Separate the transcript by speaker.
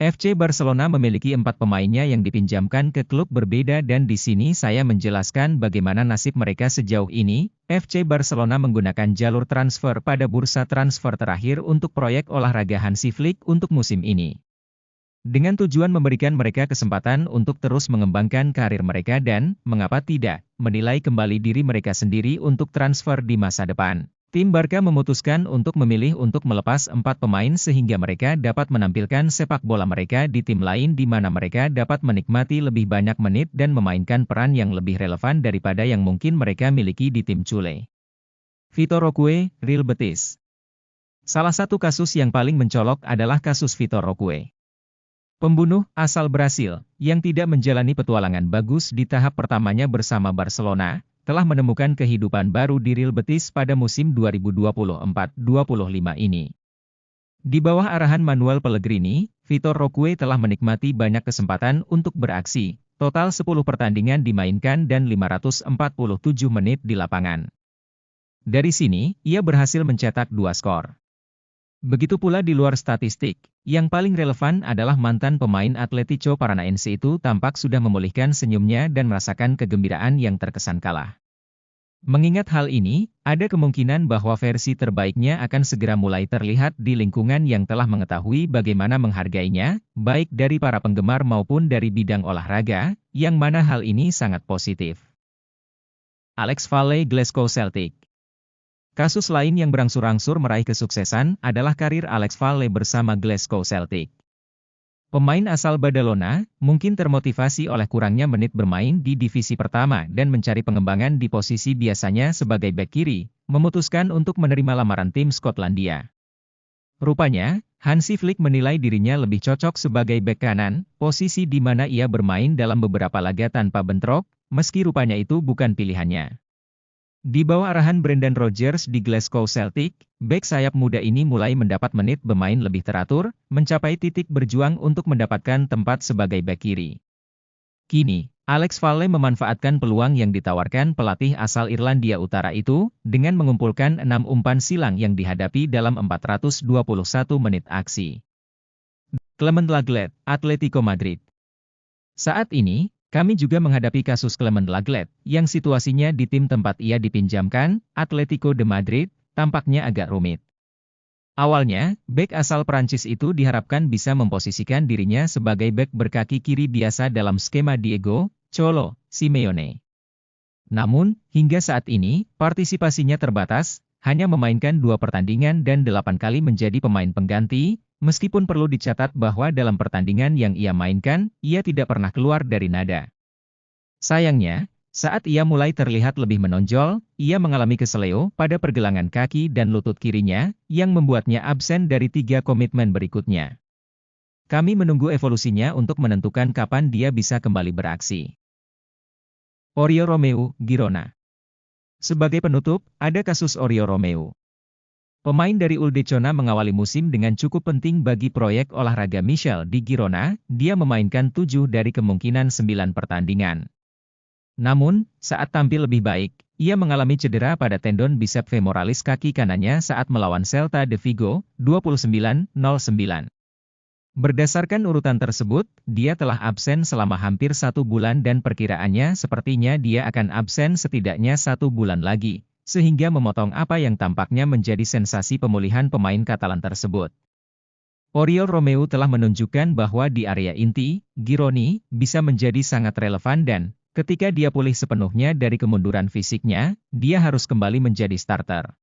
Speaker 1: FC Barcelona memiliki 4 pemainnya yang dipinjamkan ke klub berbeda dan di sini saya menjelaskan bagaimana nasib mereka sejauh ini. FC Barcelona menggunakan jalur transfer pada bursa transfer terakhir untuk proyek olahraga Hansi Flick untuk musim ini. Dengan tujuan memberikan mereka kesempatan untuk terus mengembangkan karir mereka dan, mengapa tidak, menilai kembali diri mereka sendiri untuk transfer di masa depan. Tim Barca memutuskan untuk memilih untuk melepas 4 pemain sehingga mereka dapat menampilkan sepak bola mereka di tim lain di mana mereka dapat menikmati lebih banyak menit dan memainkan peran yang lebih relevan daripada yang mungkin mereka miliki di tim Chule. Vitor Roque, Real Betis. Salah satu kasus yang paling mencolok adalah kasus Vitor Roque. Pembunuh asal Brasil, yang tidak menjalani petualangan bagus di tahap pertamanya bersama Barcelona, telah menemukan kehidupan baru di Real Betis pada musim 2024-25 ini. Di bawah arahan Manuel Pellegrini, Vitor Roque telah menikmati banyak kesempatan untuk beraksi, total 10 pertandingan dimainkan dan 547 menit di lapangan. Dari sini, ia berhasil mencetak 2 skor. Begitu pula di luar statistik, yang paling relevan adalah mantan pemain Atlético Paranaense itu tampak sudah memulihkan senyumnya dan merasakan kegembiraan yang terkesan kalah. Mengingat hal ini, ada kemungkinan bahwa versi terbaiknya akan segera mulai terlihat di lingkungan yang telah mengetahui bagaimana menghargainya, baik dari para penggemar maupun dari bidang olahraga, yang mana hal ini sangat positif. Alex Valle, Glasgow Celtic. Kasus lain yang berangsur-angsur meraih kesuksesan adalah karir Alex Valle bersama Glasgow Celtic. Pemain asal Badalona, mungkin termotivasi oleh kurangnya menit bermain di divisi pertama dan mencari pengembangan di posisi biasanya sebagai bek kiri, memutuskan untuk menerima lamaran tim Skotlandia. Rupanya, Hansi Flick menilai dirinya lebih cocok sebagai bek kanan, posisi di mana ia bermain dalam beberapa laga tanpa bentrok, meski rupanya itu bukan pilihannya. Di bawah arahan Brendan Rodgers di Glasgow Celtic, bek sayap muda ini mulai mendapat menit bermain lebih teratur, mencapai titik berjuang untuk mendapatkan tempat sebagai bek kiri. Kini, Alex Valle memanfaatkan peluang yang ditawarkan pelatih asal Irlandia Utara itu, dengan mengumpulkan 6 umpan silang yang dihadapi dalam 421 menit aksi. Clement Lenglet, Atletico Madrid. Saat ini, kami juga menghadapi kasus Clement Lenglet, yang situasinya di tim tempat ia dipinjamkan, Atletico de Madrid, tampaknya agak rumit. Awalnya, bek asal Prancis itu diharapkan bisa memposisikan dirinya sebagai bek berkaki kiri biasa dalam skema Diego Cholo Simeone. Namun, hingga saat ini, partisipasinya terbatas, hanya memainkan 2 pertandingan dan 8 kali menjadi pemain pengganti, meskipun perlu dicatat bahwa dalam pertandingan yang ia mainkan, ia tidak pernah keluar dari nada. Sayangnya, saat ia mulai terlihat lebih menonjol, ia mengalami keseleo pada pergelangan kaki dan lutut kirinya, yang membuatnya absen dari 3 komitmen berikutnya. Kami menunggu evolusinya untuk menentukan kapan dia bisa kembali beraksi. Oriol Romeu, Girona. Sebagai penutup, ada kasus Oriol Romeu. Pemain dari Uldecona mengawali musim dengan cukup penting bagi proyek olahraga Michel di Girona, dia memainkan 7 dari kemungkinan 9 pertandingan. Namun, saat tampil lebih baik, ia mengalami cedera pada tendon bicep femoralis kaki kanannya saat melawan Celta de Vigo, 29-09. Berdasarkan urutan tersebut, dia telah absen selama hampir 1 bulan dan perkiraannya sepertinya dia akan absen setidaknya 1 bulan lagi, sehingga memotong apa yang tampaknya menjadi sensasi pemulihan pemain Katalan tersebut. Oriol Romeu telah menunjukkan bahwa di area inti, Girona, bisa menjadi sangat relevan dan, ketika dia pulih sepenuhnya dari kemunduran fisiknya, dia harus kembali menjadi starter.